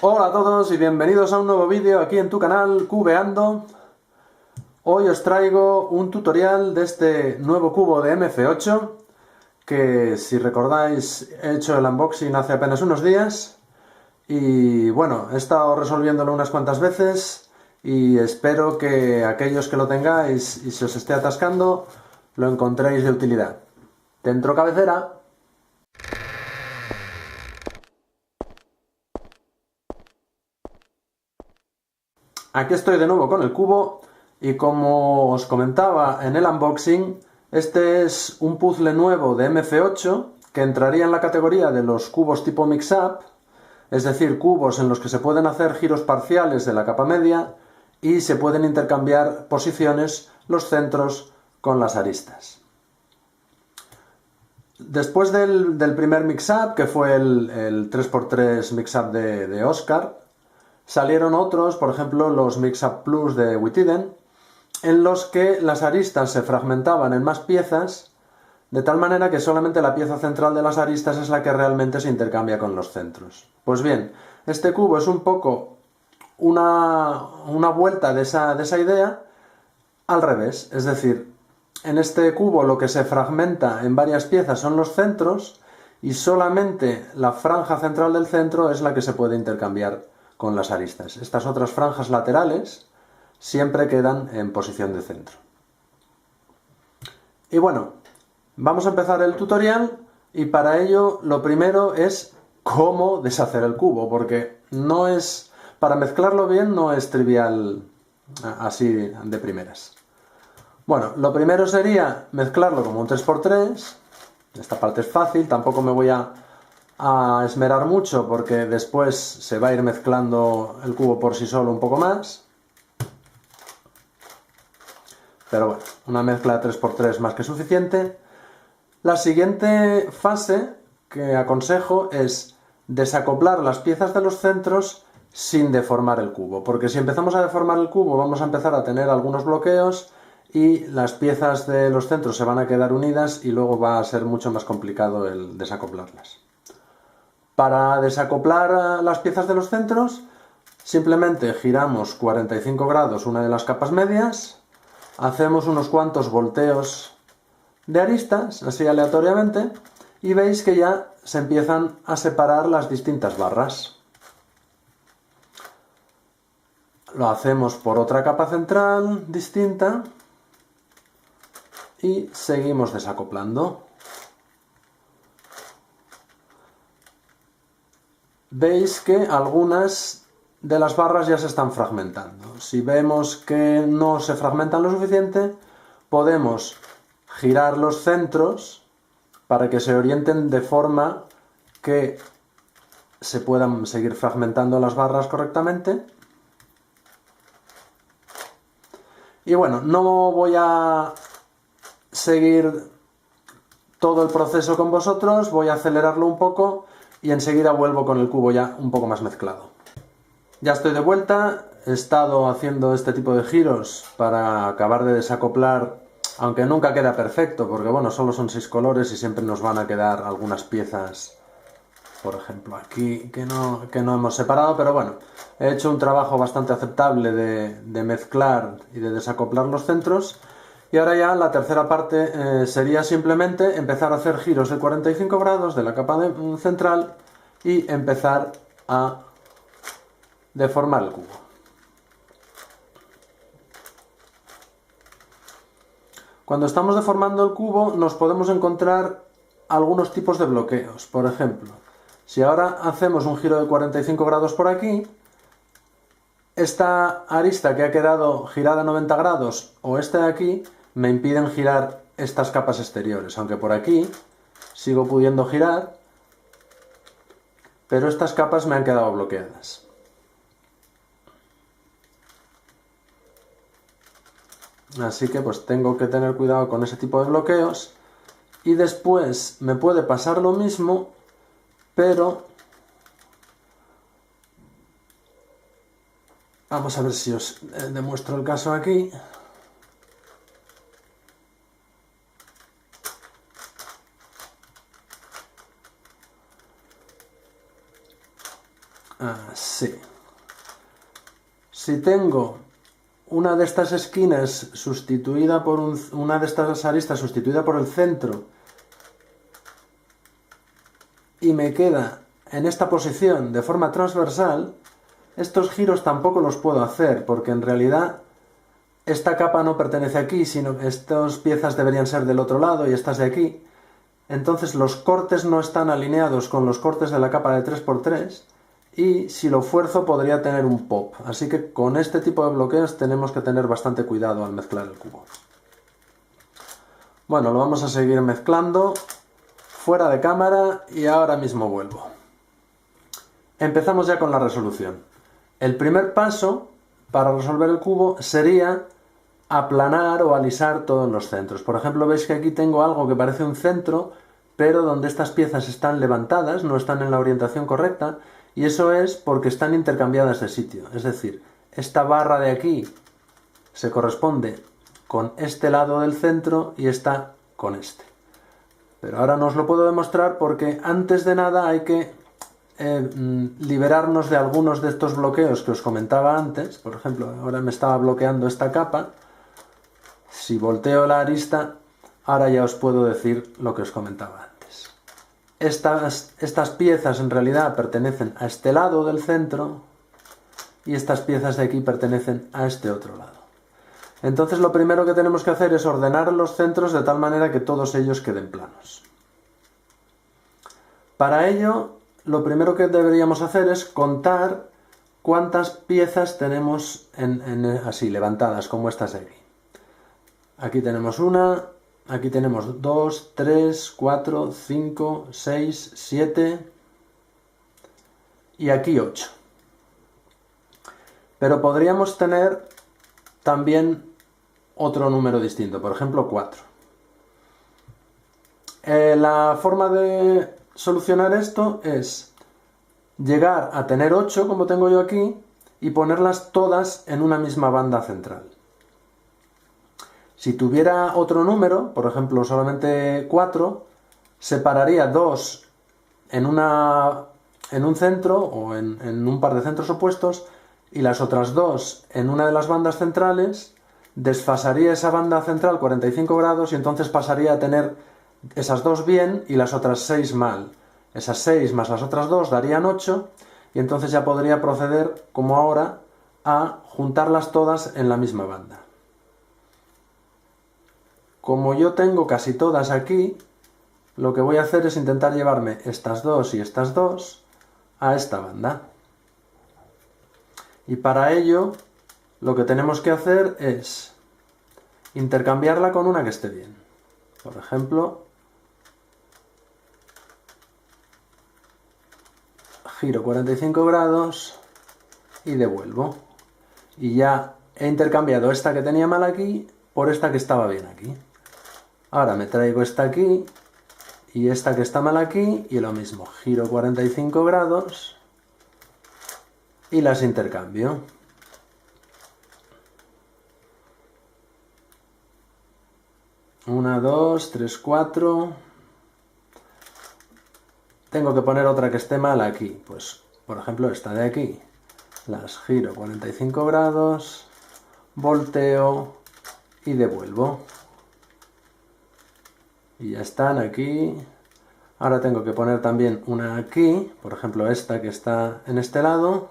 Hola a todos y bienvenidos a un nuevo vídeo aquí en tu canal Cubeando. Hoy os traigo un tutorial de este nuevo cubo de MF8 que, si recordáis, he hecho el unboxing hace apenas unos días y bueno, he estado resolviéndolo unas cuantas veces y espero que aquellos que lo tengáis y se os esté atascando lo encontréis de utilidad. Dentro cabecera. Aquí estoy de nuevo con el cubo y, como os comentaba en el unboxing, este es un puzzle nuevo de MF8 que entraría en la categoría de los cubos tipo mix-up, es decir, cubos en los que se pueden hacer giros parciales de la capa media y se pueden intercambiar posiciones los centros con las aristas. Después del primer mix-up, que fue el 3x3 mix-up de Oscar, salieron otros, por ejemplo los Mix-Up Plus de Witiden, en los que las aristas se fragmentaban en más piezas, de tal manera que solamente la pieza central de las aristas es la que realmente se intercambia con los centros. Pues bien, este cubo es un poco una vuelta de esa idea al revés, es decir, en este cubo lo que se fragmenta en varias piezas son los centros y solamente la franja central del centro es la que se puede intercambiar con las aristas. Estas otras franjas laterales siempre quedan en posición de centro. Y bueno, vamos a empezar el tutorial y para ello lo primero es cómo deshacer el cubo, porque para mezclarlo bien no es trivial así de primeras. Bueno, lo primero sería mezclarlo como un 3x3. Esta parte es fácil, tampoco me voy a esmerar mucho porque después se va a ir mezclando el cubo por sí solo un poco más. Pero bueno, una mezcla de 3x3 más que suficiente. La siguiente fase que aconsejo es desacoplar las piezas de los centros sin deformar el cubo, porque si empezamos a deformar el cubo vamos a empezar a tener algunos bloqueos y las piezas de los centros se van a quedar unidas y luego va a ser mucho más complicado el desacoplarlas. Para desacoplar las piezas de los centros, simplemente giramos 45 grados una de las capas medias, hacemos unos cuantos volteos de aristas, así aleatoriamente, y veis que ya se empiezan a separar las distintas barras. Lo hacemos por otra capa central distinta y seguimos desacoplando. Veis que algunas de las barras ya se están fragmentando. Si vemos que no se fragmentan lo suficiente, podemos girar los centros para que se orienten de forma que se puedan seguir fragmentando las barras correctamente. Y bueno, no voy a seguir todo el proceso con vosotros, voy a acelerarlo un poco y enseguida vuelvo con el cubo ya un poco más mezclado. Ya estoy de vuelta, he estado haciendo este tipo de giros para acabar de desacoplar, aunque nunca queda perfecto, porque bueno, solo son 6 colores y siempre nos van a quedar algunas piezas, por ejemplo aquí, que no hemos separado, pero bueno, he hecho un trabajo bastante aceptable de mezclar y de desacoplar los centros. Y ahora ya la tercera parte sería simplemente empezar a hacer giros de 45 grados de la capa central y empezar a deformar el cubo. Cuando estamos deformando el cubo nos podemos encontrar algunos tipos de bloqueos. Por ejemplo, si ahora hacemos un giro de 45 grados por aquí, esta arista que ha quedado girada a 90 grados o esta de aquí me impiden girar estas capas exteriores, aunque por aquí sigo pudiendo girar, pero estas capas me han quedado bloqueadas. Así que pues tengo que tener cuidado con ese tipo de bloqueos. Y después me puede pasar lo mismo, pero vamos a ver si os demuestro el caso aquí. Así. Si tengo una de estas esquinas sustituida por una de estas aristas sustituida por el centro y me queda en esta posición de forma transversal, estos giros tampoco los puedo hacer porque en realidad esta capa no pertenece aquí, sino que estas piezas deberían ser del otro lado y estas de aquí. Entonces los cortes no están alineados con los cortes de la capa de 3×3 y si lo fuerzo podría tener un pop. Así que con este tipo de bloqueos tenemos que tener bastante cuidado al mezclar el cubo. Bueno, lo vamos a seguir mezclando fuera de cámara y ahora mismo vuelvo. Empezamos ya con la resolución. El primer paso para resolver el cubo sería aplanar o alisar todos los centros. Por ejemplo, veis que aquí tengo algo que parece un centro, pero donde estas piezas están levantadas, no están en la orientación correcta, y eso es porque están intercambiadas de sitio. Es decir, esta barra de aquí se corresponde con este lado del centro y esta con este. Pero ahora no os lo puedo demostrar porque antes de nada hay que liberarnos de algunos de estos bloqueos que os comentaba antes. Por ejemplo, ahora me estaba bloqueando esta capa. Si volteo la arista, ahora ya os puedo decir lo que os comentaba antes. Estas piezas en realidad pertenecen a este lado del centro y estas piezas de aquí pertenecen a este otro lado. Entonces lo primero que tenemos que hacer es ordenar los centros de tal manera que todos ellos queden planos. Para ello, lo primero que deberíamos hacer es contar cuántas piezas tenemos así levantadas, como estas de aquí. Aquí tenemos una, aquí tenemos 2, 3, 4, 5, 6, 7 y aquí 8. Pero podríamos tener también otro número distinto, por ejemplo 4. La forma de solucionar esto es llegar a tener 8, como tengo yo aquí, y ponerlas todas en una misma banda central. Si tuviera otro número, por ejemplo solamente 4, separaría 2 en un centro o en un par de centros opuestos y las otras 2 en una de las bandas centrales, desfasaría esa banda central 45 grados y entonces pasaría a tener esas 2 bien y las otras 6 mal. Esas 6 más las otras 2 darían 8 y entonces ya podría proceder, como ahora, a juntarlas todas en la misma banda. Como yo tengo casi todas aquí, lo que voy a hacer es intentar llevarme estas 2 y estas 2 a esta banda. Y para ello, lo que tenemos que hacer es intercambiarla con una que esté bien. Por ejemplo, giro 45 grados y devuelvo. Y ya he intercambiado esta que tenía mal aquí por esta que estaba bien aquí. Ahora me traigo esta aquí y esta que está mal aquí y lo mismo, giro 45 grados y las intercambio. Una, 2, 3, 4. Tengo que poner otra que esté mal aquí, pues por ejemplo esta de aquí. Las giro 45 grados, volteo y devuelvo. Y ya están aquí. Ahora tengo que poner también una aquí, por ejemplo esta que está en este lado.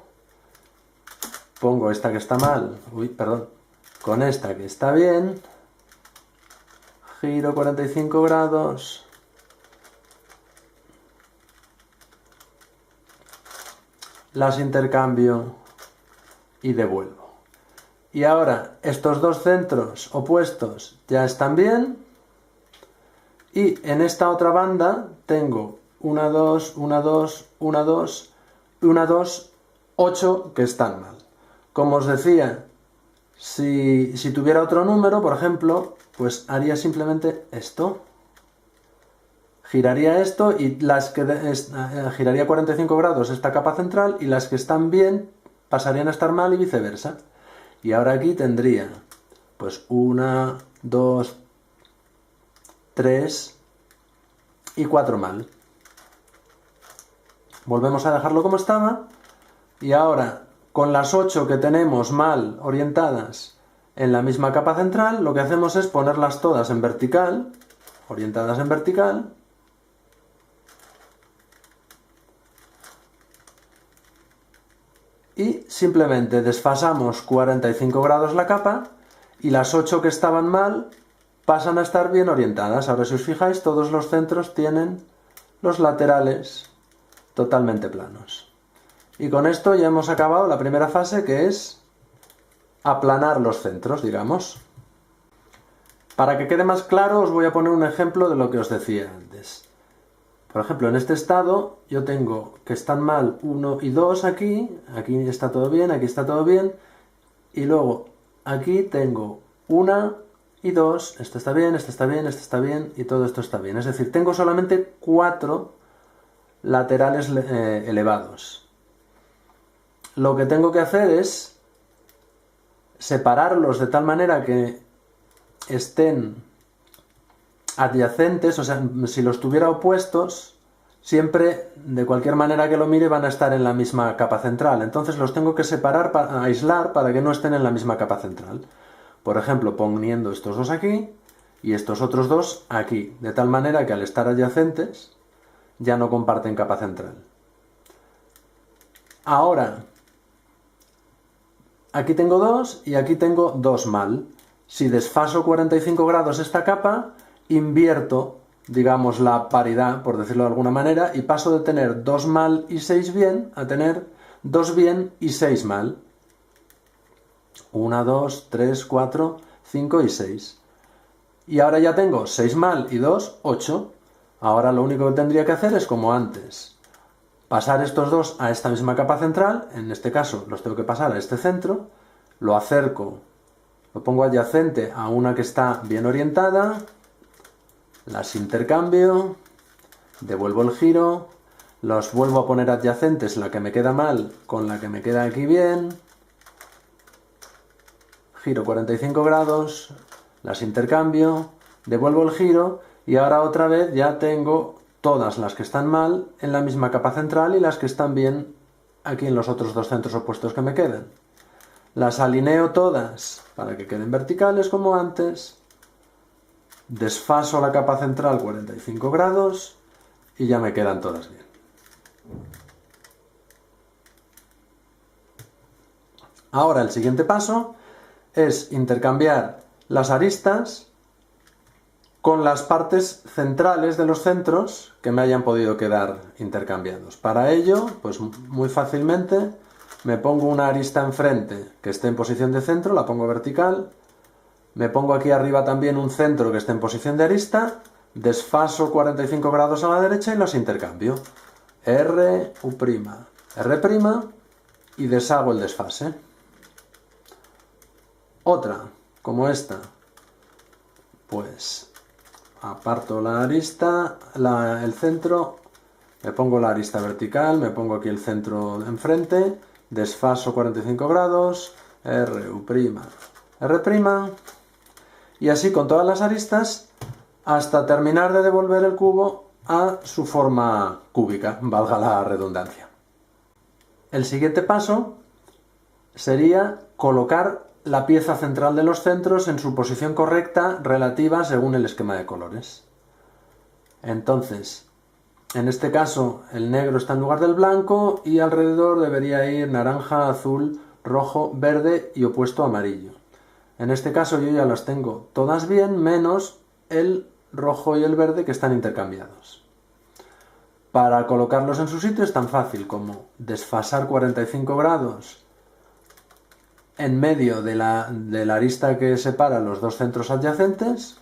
Pongo esta que está mal, con esta que está bien. Giro 45 grados. Las intercambio y devuelvo. Y ahora estos dos centros opuestos ya están bien. Y en esta otra banda tengo 1, 2, 1, 2, 1, 2, 1, 2, 8 que están mal. Como os decía, si tuviera otro número, por ejemplo, pues haría simplemente esto. Giraría esto y giraría 45 grados esta capa central y las que están bien pasarían a estar mal y viceversa. Y ahora aquí tendría pues 1, 2, 3 y 4 mal. Volvemos a dejarlo como estaba Y ahora, con las 8 que tenemos mal orientadas en la misma capa central, lo que hacemos es ponerlas todas en vertical, orientadas en vertical, y simplemente desfasamos 45 grados la capa y las 8 que estaban mal pasan a estar bien orientadas. Ahora, si os fijáis, todos los centros tienen los laterales totalmente planos. Y con esto ya hemos acabado la primera fase, que es aplanar los centros, digamos. Para que quede más claro, os voy a poner un ejemplo de lo que os decía antes. Por ejemplo, en este estado yo tengo que están mal 1 y 2 aquí está todo bien, aquí está todo bien, y luego aquí tengo 1 y 2, este está bien, este está bien, este está bien, y todo esto está bien. Es decir, tengo solamente 4 laterales elevados. Lo que tengo que hacer es separarlos de tal manera que estén adyacentes, o sea, si los tuviera opuestos, siempre, de cualquier manera que lo mire, van a estar en la misma capa central. Entonces los tengo que separar, aislar, para que no estén en la misma capa central. Por ejemplo, poniendo estos dos aquí y estos otros dos aquí, de tal manera que al estar adyacentes ya no comparten capa central. Ahora, aquí tengo 2 y aquí tengo 2 mal. Si desfaso 45 grados esta capa, invierto, digamos, la paridad, por decirlo de alguna manera, y paso de tener 2 mal y 6 bien a tener 2 bien y 6 mal. 1, 2, 3, 4, 5 y 6. Y ahora ya tengo 6 mal y 2, 8. Ahora lo único que tendría que hacer es como antes. Pasar estos dos a esta misma capa central, en este caso los tengo que pasar a este centro, lo acerco, lo pongo adyacente a una que está bien orientada, las intercambio, devuelvo el giro, los vuelvo a poner adyacentes, la que me queda mal con la que me queda aquí bien, giro 45 grados, las intercambio, devuelvo el giro y ahora otra vez ya tengo todas las que están mal en la misma capa central y las que están bien aquí en los otros dos centros opuestos que me quedan. Las alineo todas para que queden verticales como antes, desfaso la capa central 45 grados y ya me quedan todas bien. Ahora el siguiente paso es intercambiar las aristas con las partes centrales de los centros que me hayan podido quedar intercambiados. Para ello, pues muy fácilmente me pongo una arista enfrente que esté en posición de centro, la pongo vertical, me pongo aquí arriba también un centro que esté en posición de arista, desfaso 45 grados a la derecha y los intercambio. R, U', R' y deshago el desfase. Otra, como esta, pues aparto la arista, el centro, me pongo la arista vertical, me pongo aquí el centro enfrente, desfaso 45 grados, R, U', R', y así con todas las aristas hasta terminar de devolver el cubo a su forma cúbica, valga la redundancia. El siguiente paso sería colocar la pieza central de los centros en su posición correcta relativa según el esquema de colores. Entonces, en este caso el negro está en lugar del blanco y alrededor debería ir naranja, azul, rojo, verde y opuesto amarillo. En este caso yo ya las tengo todas bien, menos el rojo y el verde que están intercambiados. Para colocarlos en su sitio es tan fácil como desfasar 45 grados en medio de la arista que separa los dos centros adyacentes,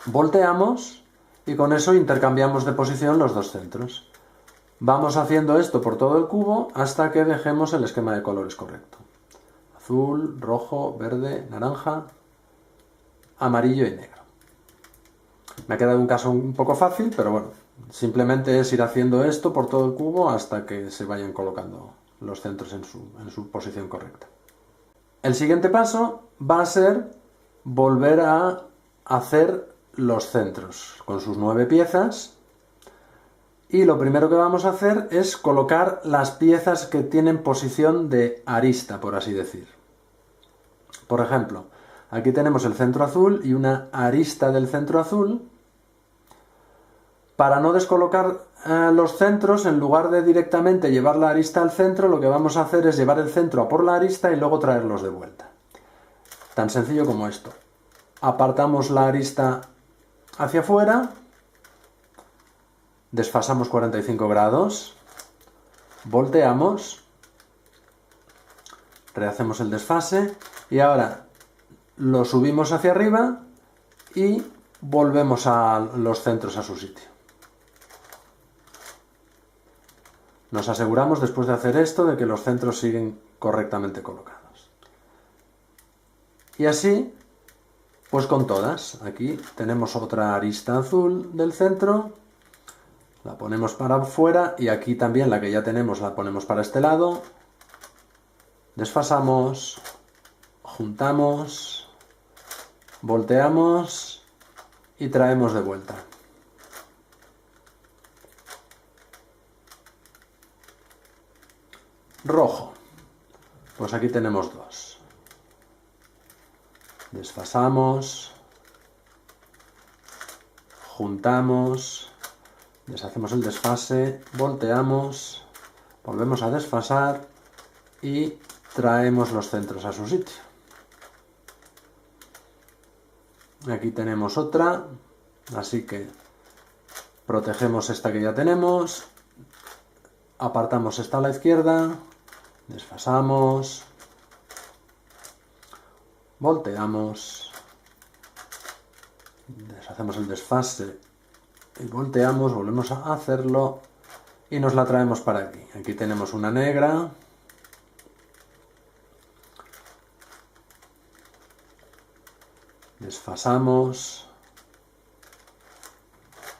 volteamos y con eso intercambiamos de posición los dos centros. Vamos haciendo esto por todo el cubo hasta que dejemos el esquema de colores correcto. Azul, rojo, verde, naranja, amarillo y negro. Me ha quedado un caso un poco fácil, pero bueno, simplemente es ir haciendo esto por todo el cubo hasta que se vayan colocando los centros en su posición correcta. El siguiente paso va a ser volver a hacer los centros con sus 9 piezas Y lo primero que vamos a hacer es colocar las piezas que tienen posición de arista, por así decir. Por ejemplo, aquí tenemos el centro azul y una arista del centro azul. Para no descolocar los centros, en lugar de directamente llevar la arista al centro, lo que vamos a hacer es llevar el centro a por la arista y luego traerlos de vuelta. Tan sencillo como esto. Apartamos la arista hacia afuera, desfasamos 45 grados, volteamos, rehacemos el desfase y ahora lo subimos hacia arriba y volvemos a los centros a su sitio. Nos aseguramos después de hacer esto de que los centros siguen correctamente colocados. Y así, pues con todas. Aquí tenemos otra arista azul del centro, la ponemos para afuera y aquí también la que ya tenemos la ponemos para este lado. Desfasamos, juntamos, volteamos y traemos de vuelta. Rojo. Pues aquí tenemos dos. Desfasamos, juntamos, deshacemos el desfase, volteamos, volvemos a desfasar y traemos los centros a su sitio. Aquí tenemos otra, así que protegemos esta que ya tenemos, apartamos esta a la izquierda, desfasamos, volteamos, deshacemos el desfase y volteamos, volvemos a hacerlo y nos la traemos para aquí. Aquí tenemos una negra, desfasamos,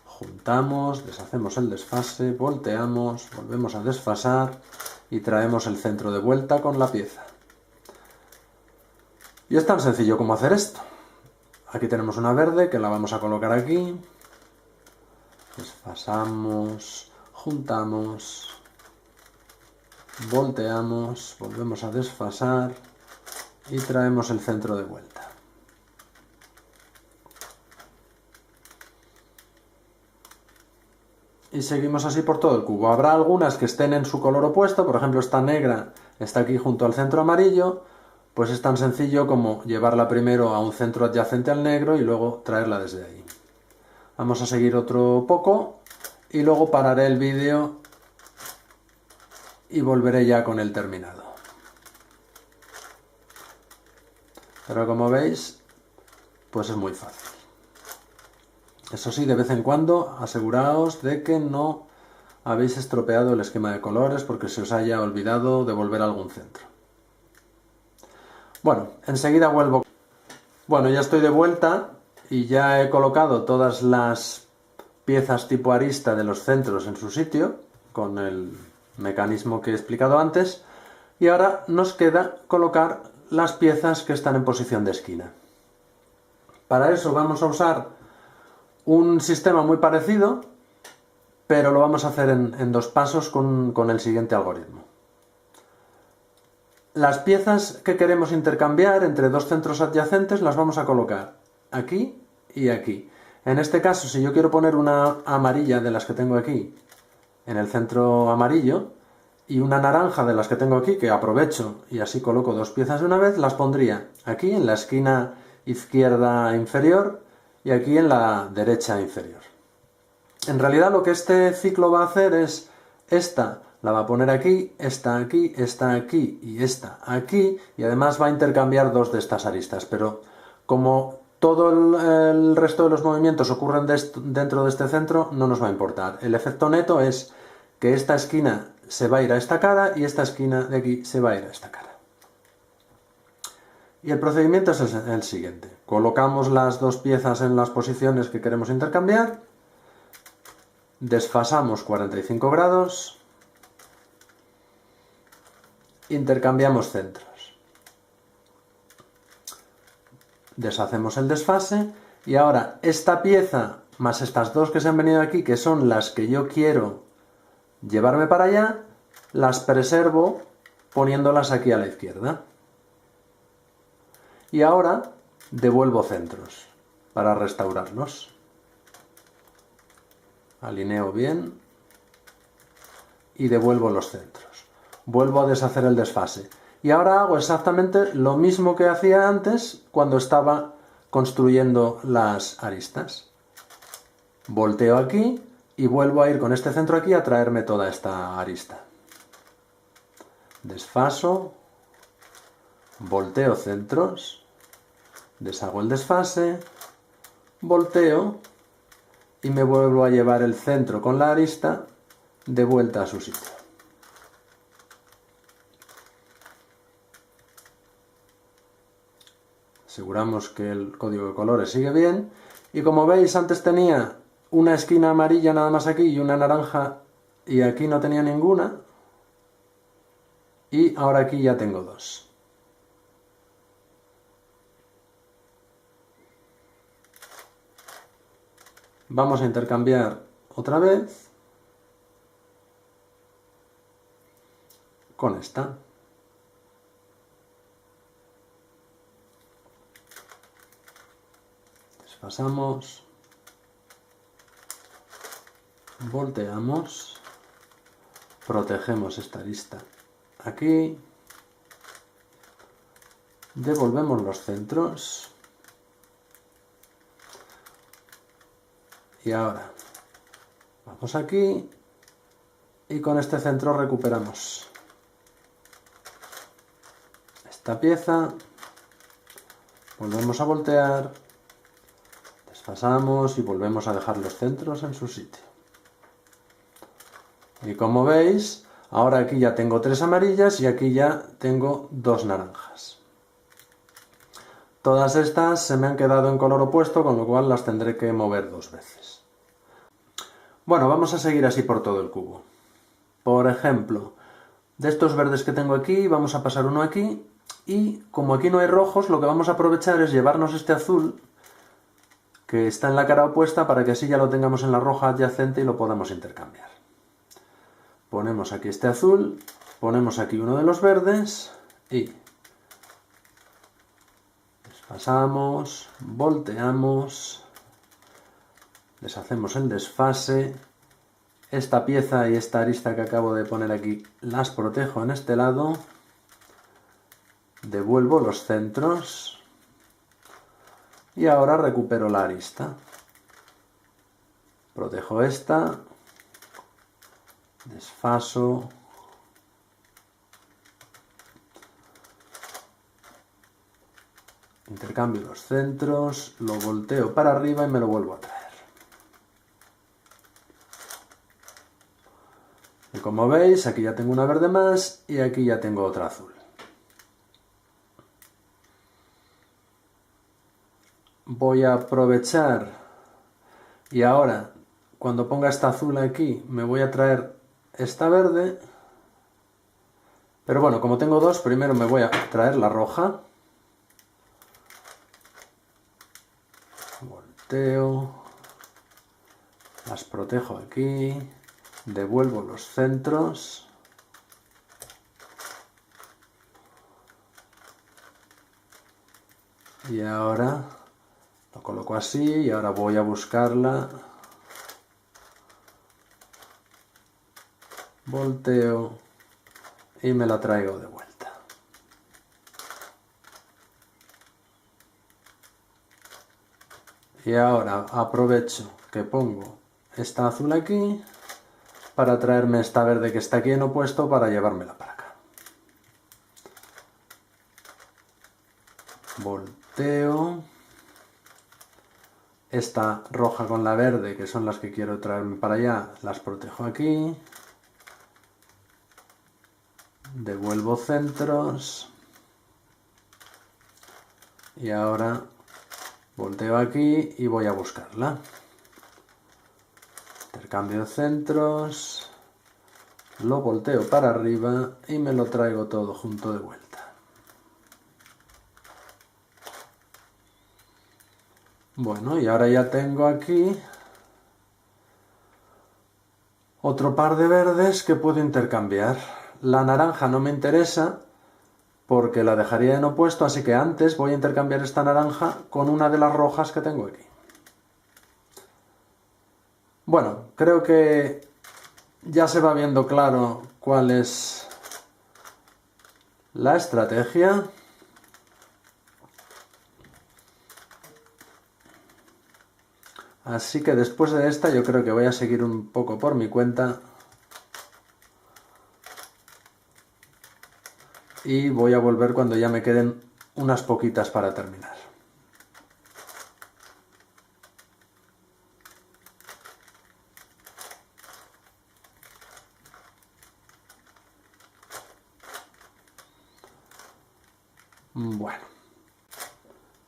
juntamos, deshacemos el desfase, volteamos, volvemos a desfasar y traemos el centro de vuelta con la pieza. Y es tan sencillo como hacer esto. Aquí tenemos una verde que la vamos a colocar aquí. Desfasamos, juntamos, volteamos, volvemos a desfasar y traemos el centro de vuelta. Y seguimos así por todo el cubo. Habrá algunas que estén en su color opuesto, por ejemplo esta negra está aquí junto al centro amarillo, pues es tan sencillo como llevarla primero a un centro adyacente al negro y luego traerla desde ahí. Vamos a seguir otro poco y luego pararé el vídeo y volveré ya con el terminado. Pero como veis, pues es muy fácil. Eso sí, de vez en cuando aseguraos de que no habéis estropeado el esquema de colores porque se os haya olvidado devolver algún centro. Bueno, enseguida vuelvo. Bueno, ya estoy de vuelta y ya he colocado todas las piezas tipo arista de los centros en su sitio con el mecanismo que he explicado antes y ahora nos queda colocar las piezas que están en posición de esquina. Para eso vamos a usar un sistema muy parecido, pero lo vamos a hacer en dos pasos con el siguiente algoritmo. Las piezas que queremos intercambiar entre dos centros adyacentes las vamos a colocar aquí y aquí. En este caso, si yo quiero poner una amarilla de las que tengo aquí en el centro amarillo y una naranja de las que tengo aquí, que aprovecho y así coloco dos piezas de una vez, las pondría aquí en la esquina izquierda inferior y aquí en la derecha inferior. En realidad lo que este ciclo va a hacer es esta la va a poner aquí, esta aquí y esta aquí y además va a intercambiar dos de estas aristas, pero como todo el resto de los movimientos ocurren dentro de este centro no nos va a importar. El efecto neto es que esta esquina se va a ir a esta cara y esta esquina de aquí se va a ir a esta cara. Y el procedimiento es el siguiente. Colocamos las dos piezas en las posiciones que queremos intercambiar, desfasamos 45 grados, intercambiamos centros, deshacemos el desfase y ahora esta pieza más estas dos que se han venido aquí, que son las que yo quiero llevarme para allá, las preservo poniéndolas aquí a la izquierda. Y ahora devuelvo centros para restaurarlos. Alineo bien y devuelvo los centros. Vuelvo a deshacer el desfase. Y ahora hago exactamente lo mismo que hacía antes cuando estaba construyendo las aristas. Volteo aquí y vuelvo a ir con este centro aquí a traerme toda esta arista. Desfaso, volteo centros, deshago el desfase, volteo y me vuelvo a llevar el centro con la arista de vuelta a su sitio. Aseguramos que el código de colores sigue bien y como veis antes tenía una esquina amarilla nada más aquí y una naranja y aquí no tenía ninguna y ahora aquí ya tengo dos. Vamos a intercambiar otra vez con esta. Desfasamos, volteamos, protegemos esta arista aquí, devolvemos los centros y ahora vamos aquí y con este centro recuperamos esta pieza, volvemos a voltear, desfasamos y volvemos a dejar los centros en su sitio. Y como veis, ahora aquí ya tengo 3 amarillas y aquí ya tengo 2 naranjas. Todas estas se me han quedado en color opuesto, con lo cual las tendré que mover 2 veces. Bueno, vamos a seguir así por todo el cubo. Por ejemplo, de estos verdes que tengo aquí, vamos a pasar uno aquí. Y como aquí no hay rojos, lo que vamos a aprovechar es llevarnos este azul que está en la cara opuesta para que así ya lo tengamos en la roja adyacente y lo podamos intercambiar. Ponemos aquí este azul, ponemos aquí uno de los verdes y desfasamos, volteamos, deshacemos el desfase. Esta pieza y esta arista que acabo de poner aquí las protejo en este lado. Devuelvo los centros y ahora recupero la arista. Protejo esta, desfaso, intercambio los centros, lo volteo para arriba y me lo vuelvo a traer. Y como veis, aquí ya tengo una verde más y aquí ya tengo otra azul. Voy a aprovechar y ahora cuando ponga esta azul aquí me voy a traer esta verde, pero bueno, como tengo dos, primero me voy a traer la roja, volteo, las protejo aquí, devuelvo los centros y ahora lo coloco así y ahora voy a buscarla, volteo y me la traigo de vuelta. Y ahora aprovecho que pongo esta azul aquí para traerme esta verde que está aquí en opuesto para llevármela para acá. Volteo. Esta roja con la verde, que son las que quiero traerme para allá, las protejo aquí. Devuelvo centros. Y ahora volteo aquí y voy a buscarla. Intercambio centros. Lo volteo para arriba y me lo traigo todo junto de vuelta. Bueno, y ahora ya tengo aquí otro par de verdes que puedo intercambiar. La naranja no me interesa porque la dejaría en opuesto, así que antes voy a intercambiar esta naranja con una de las rojas que tengo aquí. Bueno, creo que ya se va viendo claro cuál es la estrategia. Así que después de esta yo creo que voy a seguir un poco por mi cuenta. Y voy a volver cuando ya me queden unas poquitas para terminar. Bueno,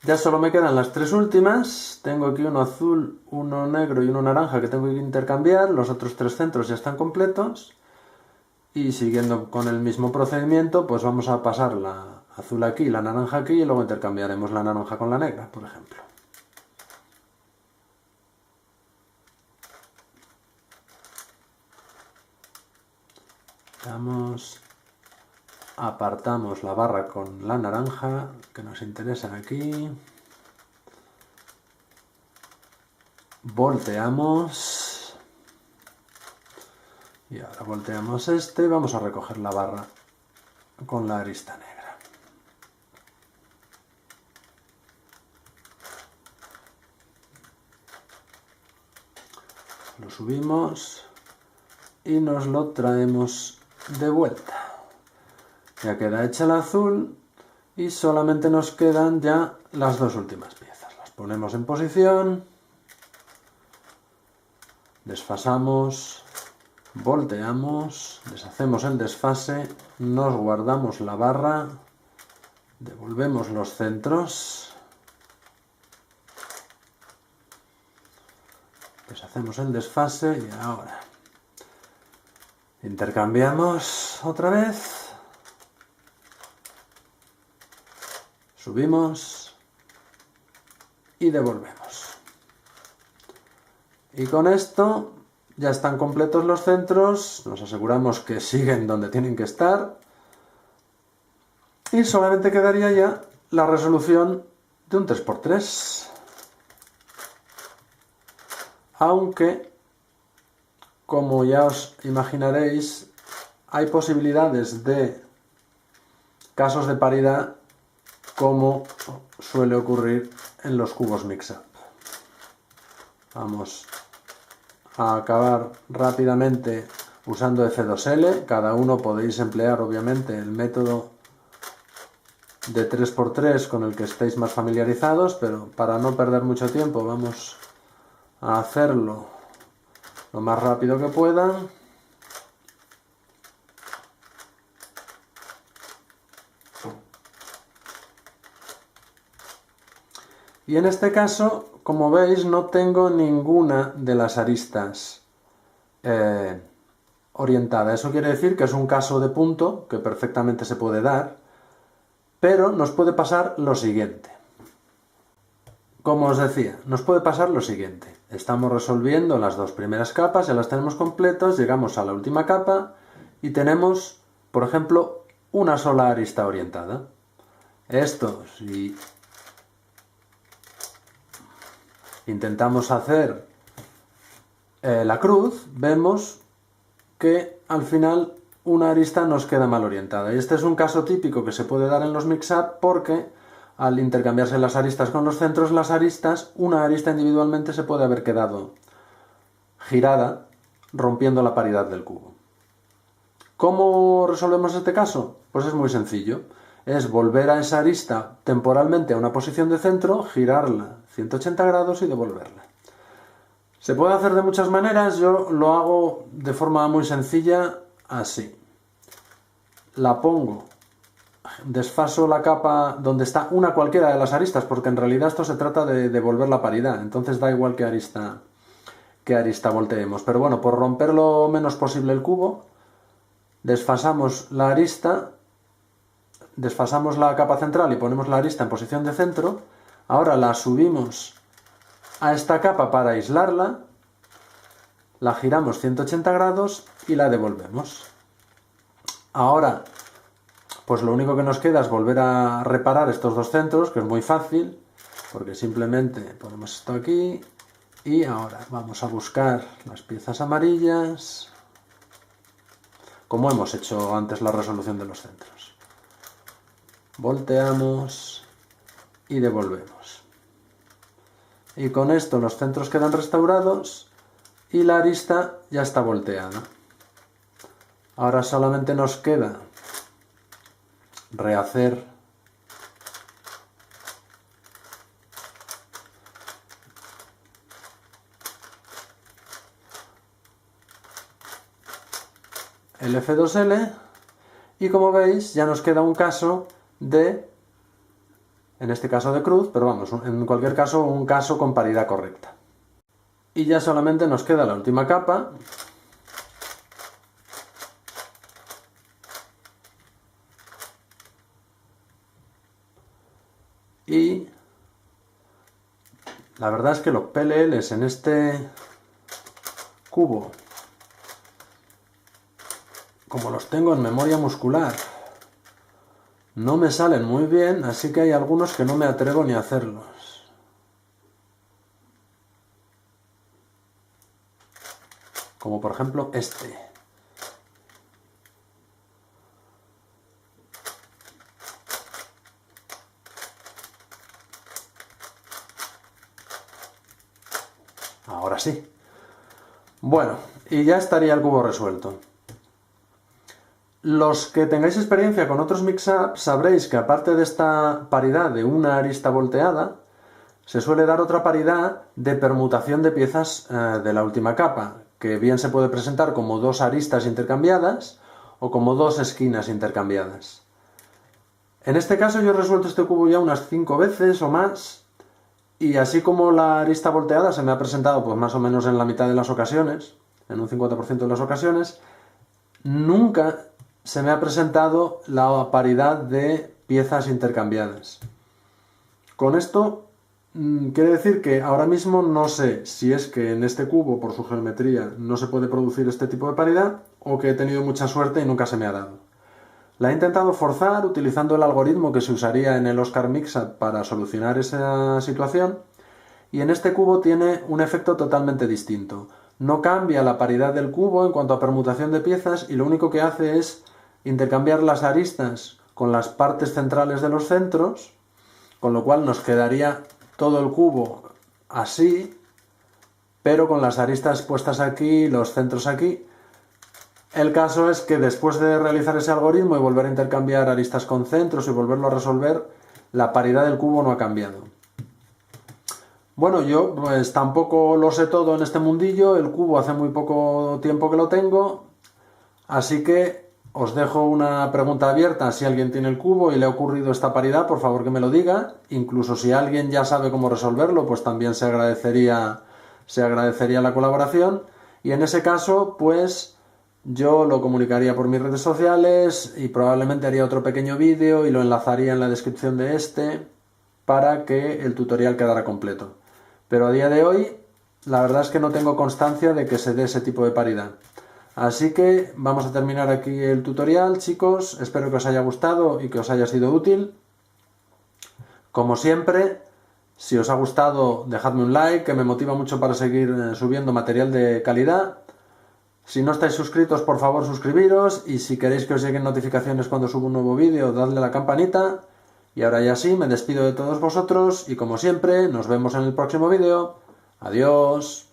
ya solo me quedan las tres últimas. Tengo aquí uno azul, uno negro y uno naranja que tengo que intercambiar. Los otros tres centros ya están completos. Y siguiendo con el mismo procedimiento, pues vamos a pasar la azul aquí, la naranja aquí y luego intercambiaremos la naranja con la negra, por ejemplo. Apartamos la barra con la naranja que nos interesa aquí. Volteamos. Y ahora volteamos este y vamos a recoger la barra con la arista negra. Lo subimos y nos lo traemos de vuelta. Ya queda hecha el azul y solamente nos quedan ya las dos últimas piezas. Las ponemos en posición, desfasamos, volteamos, deshacemos el desfase, nos guardamos la barra, devolvemos los centros, deshacemos el desfase y ahora intercambiamos otra vez. Subimos y devolvemos. Y con esto ya están completos los centros, nos aseguramos que siguen donde tienen que estar y solamente quedaría ya la resolución de un 3×3. Aunque, como ya os imaginaréis, hay posibilidades de casos de paridad como suele ocurrir en los cubos mix-up. Vamos a acabar rápidamente usando F2L. Cada uno podéis emplear obviamente el método de 3×3 con el que estéis más familiarizados, pero para no perder mucho tiempo vamos a hacerlo lo más rápido que puedan. Y en este caso, como veis, no tengo ninguna de las aristas orientada. Eso quiere decir que es un caso de punto que perfectamente se puede dar, pero nos puede pasar lo siguiente. Como os decía, nos puede pasar lo siguiente. Estamos resolviendo las dos primeras capas, ya las tenemos completas, llegamos a la última capa y tenemos, por ejemplo, una sola arista orientada. Esto, si intentamos hacer la cruz, vemos que al final una arista nos queda mal orientada. Y este es un caso típico que se puede dar en los mix-up porque al intercambiarse las aristas con los centros, una arista individualmente se puede haber quedado girada, rompiendo la paridad del cubo. ¿Cómo resolvemos este caso? Pues es muy sencillo. Es volver a esa arista temporalmente a una posición de centro, girarla 180 grados y devolverla. Se puede hacer de muchas maneras, yo lo hago de forma muy sencilla, así. La pongo, desfaso la capa donde está una cualquiera de las aristas, porque en realidad esto se trata de devolver la paridad, entonces da igual qué arista volteemos. Pero bueno, por romper lo menos posible el cubo, desfasamos la arista, desfasamos la capa central y ponemos la arista en posición de centro. Ahora la subimos a esta capa para aislarla la giramos 180 grados y la devolvemos. Ahora, pues lo único que nos queda es volver a reparar estos dos centros, que es muy fácil, porque simplemente ponemos esto aquí y ahora vamos a buscar las piezas amarillas, como hemos hecho antes la resolución de los centros. Volteamos y devolvemos. Y con esto los centros quedan restaurados y la arista ya está volteada. Ahora solamente nos queda rehacer el F2L y como veis ya nos queda un caso de, en este caso de cruz, pero vamos, en cualquier caso un caso con paridad correcta. Y ya solamente nos queda la última capa, y la verdad es que los PLLs en este cubo, como los tengo en memoria muscular, no me salen muy bien, así que hay algunos que no me atrevo ni a hacerlos. Como por ejemplo este. Ahora sí. Bueno, y ya estaría el cubo resuelto. Los que tengáis experiencia con otros mix-up sabréis que aparte de esta paridad de una arista volteada, se suele dar otra paridad de permutación de piezas de la última capa, que bien se puede presentar como dos aristas intercambiadas o como dos esquinas intercambiadas. En este caso yo he resuelto este cubo ya unas 5 veces o más, y así como la arista volteada se me ha presentado pues más o menos en la mitad de las ocasiones, en un 50% de las ocasiones, nunca se me ha presentado la paridad de piezas intercambiadas. Con esto quiere decir que ahora mismo no sé si es que en este cubo, por su geometría, no se puede producir este tipo de paridad o que he tenido mucha suerte y nunca se me ha dado. La he intentado forzar utilizando el algoritmo que se usaría en el Oscar Mixup para solucionar esa situación y en este cubo tiene un efecto totalmente distinto. No cambia la paridad del cubo en cuanto a permutación de piezas y lo único que hace es intercambiar las aristas con las partes centrales de los centros, con lo cual nos quedaría todo el cubo así, pero con las aristas puestas aquí y los centros aquí. El caso es que después de realizar ese algoritmo y volver a intercambiar aristas con centros y volverlo a resolver, la paridad del cubo no ha cambiado. Bueno, yo pues tampoco lo sé todo en este mundillo, el cubo hace muy poco tiempo que lo tengo, así que os dejo una pregunta abierta. Si alguien tiene el cubo y le ha ocurrido esta paridad, por favor que me lo diga. Incluso si alguien ya sabe cómo resolverlo, pues también se agradecería la colaboración. Y en ese caso, pues yo lo comunicaría por mis redes sociales y probablemente haría otro pequeño vídeo y lo enlazaría en la descripción de este para que el tutorial quedara completo. Pero a día de hoy, la verdad es que no tengo constancia de que se dé ese tipo de paridad. Así que vamos a terminar aquí el tutorial, chicos. Espero que os haya gustado y que os haya sido útil. Como siempre, si os ha gustado, dejadme un like, que me motiva mucho para seguir subiendo material de calidad. Si no estáis suscritos, por favor suscribiros. Y si queréis que os lleguen notificaciones cuando subo un nuevo vídeo, dadle a la campanita. Y ahora ya sí, me despido de todos vosotros y como siempre, nos vemos en el próximo vídeo. Adiós.